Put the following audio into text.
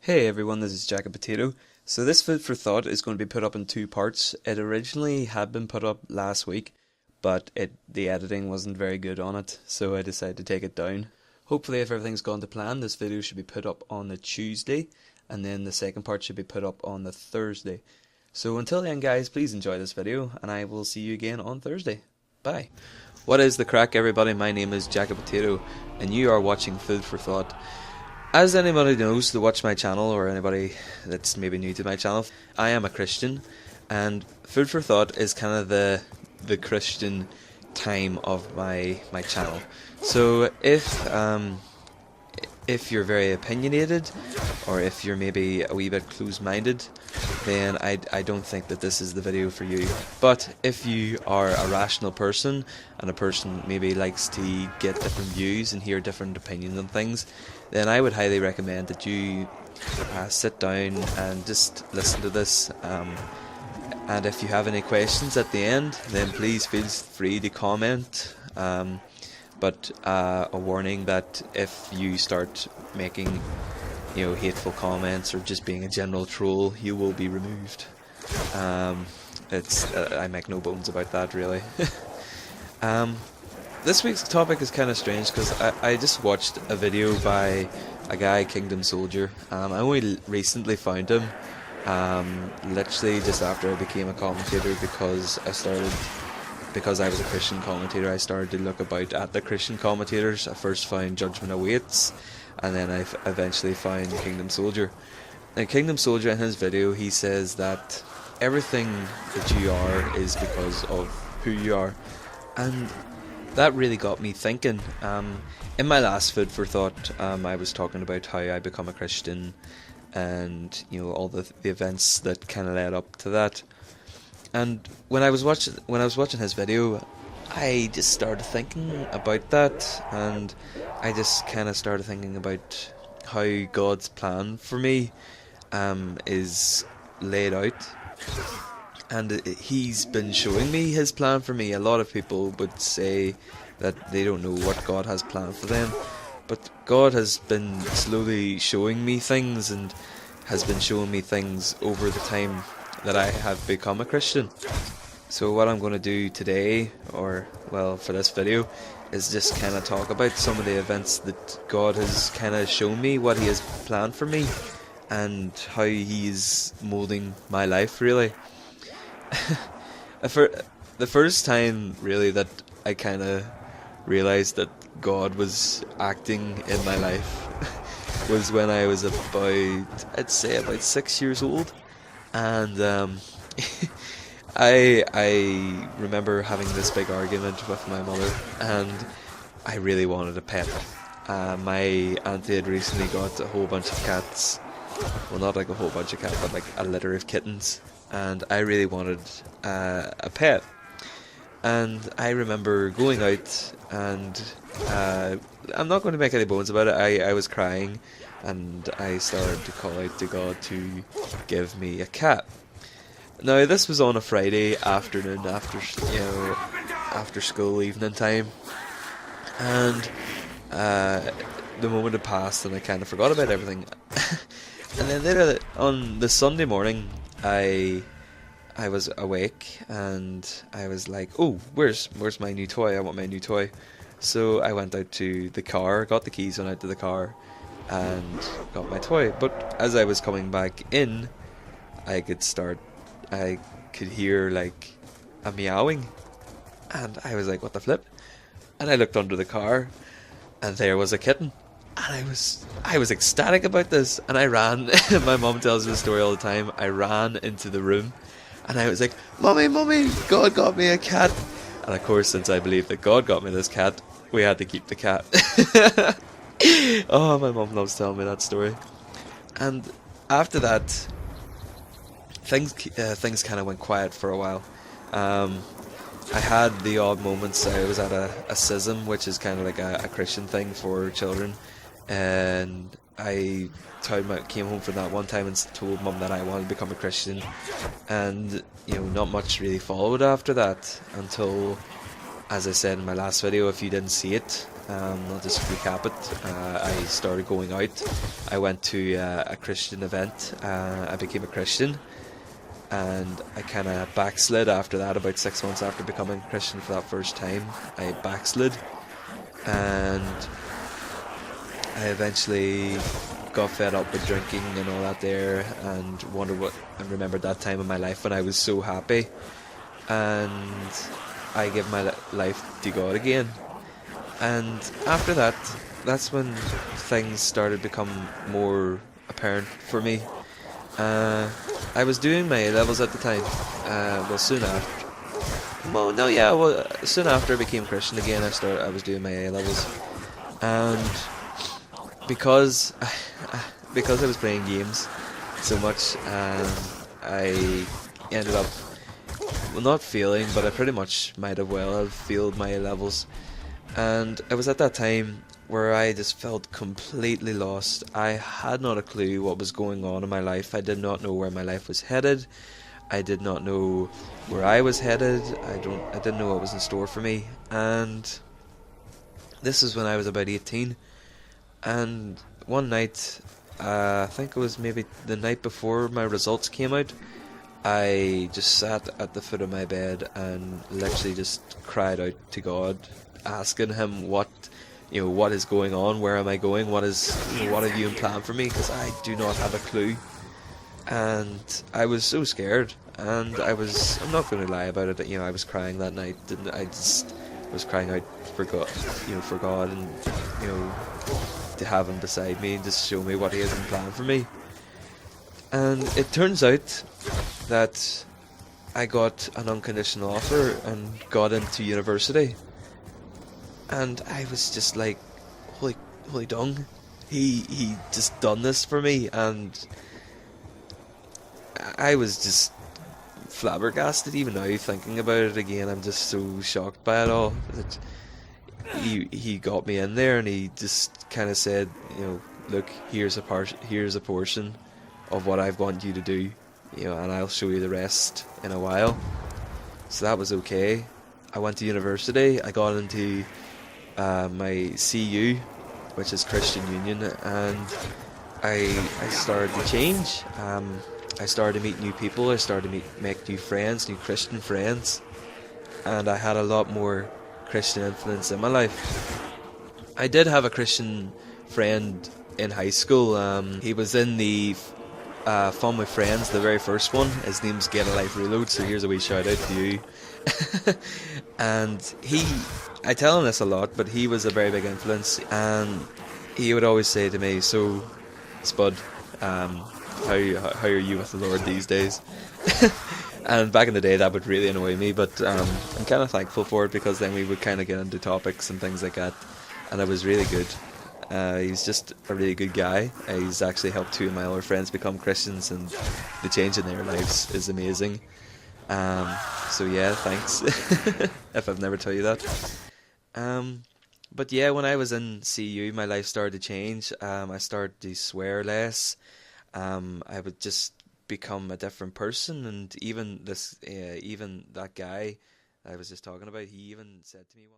Hey everyone, this is Jack a Potato. So this Food for Thought is going to be put up in two parts. It originally had been put up last week, but the editing wasn't very good on it, so I decided to take it down. Hopefully if everything's gone to plan, this video should be put up on the Tuesday, and then the second part should be put up on the Thursday. So until then guys, please enjoy this video, and I will see you again on Thursday. Bye. What is the crack everybody? My name is Jack a Potato, and you are watching Food for Thought. As anybody knows that watch my channel, or anybody that's maybe new to my channel, I am a Christian, and Food for Thought is kind of the Christian time of my channel. So if you're very opinionated, or if you're maybe a wee bit close-minded, then I don't think that this is the video for you. But if you are a rational person, and a person maybe likes to get different views and hear different opinions on things, then I would highly recommend that you sit down and just listen to this. And if you have any questions at the end, then please feel free to comment. But a warning that if you start making, hateful comments or just being a general troll, you will be removed. I make no bones about that, really. This week's topic is kind of strange because I just watched a video by a guy, KingdomSoldier. I only recently found him, literally just after I became a commentator, because I was a Christian commentator. I started to look about at the Christian commentators. I first found Judgment Awaits, and then I eventually found KingdomSoldier. Now, KingdomSoldier, in his video, he says that everything that you are is because of who you are, and that really got me thinking. In my last Food for Thought, I was talking about how I become a Christian, and all the events that kind of led up to that. And when I was watching his video, I just started thinking about that, and I just kind of started thinking about how God's plan for me is laid out. And he's been showing me his plan for me. A lot of people would say that they don't know what God has planned for them, but God has been slowly showing me things, and has been showing me things over the time that I have become a Christian. So what I'm going to do today, for this video, is just kind of talk about some of the events that God has kind of shown me, what he has planned for me, and how he's molding my life, really. The first time really that I kind of realized that God was acting in my life was when I was about 6 years old, and I remember having this big argument with my mother, and I really wanted a pet. My auntie had recently got a whole bunch of cats. Well, not like a whole bunch of cats, but like a litter of kittens. And I really wanted a pet. And I remember going out, and I'm not going to make any bones about it. I was crying, and I started to call out to God to give me a cat. Now this was on a Friday afternoon, after school, evening time, and the moment had passed, and I kind of forgot about everything. And then later on the Sunday morning, I was awake, and I was like, oh, where's my new toy? I want my new toy. So I went out to the car, got the keys, went out to the car, and got my toy. But as I was coming back in, I could hear like a meowing, and I was like, what the flip? And I looked under the car, and there was a kitten. And I was ecstatic about this, and I ran. My mom tells me the story all the time. I ran into the room, and I was like, Mummy, God got me a cat. And of course, since I believe that God got me this cat, we had to keep the cat. Oh, my mom loves telling me that story. And after that, things kind of went quiet for a while. I had the odd moments. I was at a schism, which is kind of like a Christian thing for children, and I came home from that one time and told Mum that I wanted to become a Christian, and not much really followed after that until, as I said in my last video, if you didn't see it, I'll just recap it. I started going out. I went to a Christian event. I became a Christian, and I kind of backslid after that. About 6 months after becoming a Christian for that first time, I backslid, and I eventually got fed up with drinking and all that there, and remembered that time in my life when I was so happy, and I gave my life to God again. And after that, that's when things started to become more apparent for me. I was doing my A-levels at the time. Soon after. Well, no, yeah. Well, soon after I became Christian again, I was doing my A-levels, and because because I was playing games so much, I ended up, well, not failing, but I pretty much might have failed my A-levels. And it was at that time where I just felt completely lost. I had not a clue what was going on in my life. I did not know where my life was headed. I did not know where I was headed. I didn't know what was in store for me. And this is when I was about 18. And one night, I think it was maybe the night before my results came out, I just sat at the foot of my bed and literally just cried out to God, asking him what is going on, where am I going, what have you in plan for me, because I do not have a clue. And I was so scared, and I'm not going to lie about it, I was crying that night, and I just was crying out for God, for God, and to have him beside me and just show me what he has in plan for me. And it turns out that I got an unconditional offer and got into university. And I was just like, holy dung, he just done this for me. And I was just flabbergasted. Even now, thinking about it again, I'm just so shocked by it all. That he got me in there, and he just kind of said, look, here's a portion of what I've wanted you to do, and I'll show you the rest in a while. So that was okay. I went to university. I got into my CU, which is Christian Union, and I started to change. I started to meet new people. I started to make new friends, new Christian friends, and I had a lot more Christian influence in my life. I did have a Christian friend in high school. He was in the Fun with Friends, the very first one. His name's Get a Life Reload, so here's a wee shout out to you. And I tell him this a lot, but he was a very big influence, and he would always say to me, so, Spud, how are you with the Lord these days? And back in the day that would really annoy me, but I'm kind of thankful for it, because then we would kind of get into topics and things like that, and it was really good. He's just a really good guy. He's actually helped two of my other friends become Christians, and the change in their lives is amazing. So yeah, thanks. If I've never told you that. But yeah, when I was in CU, my life started to change. I started to swear less. I would just become a different person, and even that guy I was just talking about, he even said to me once.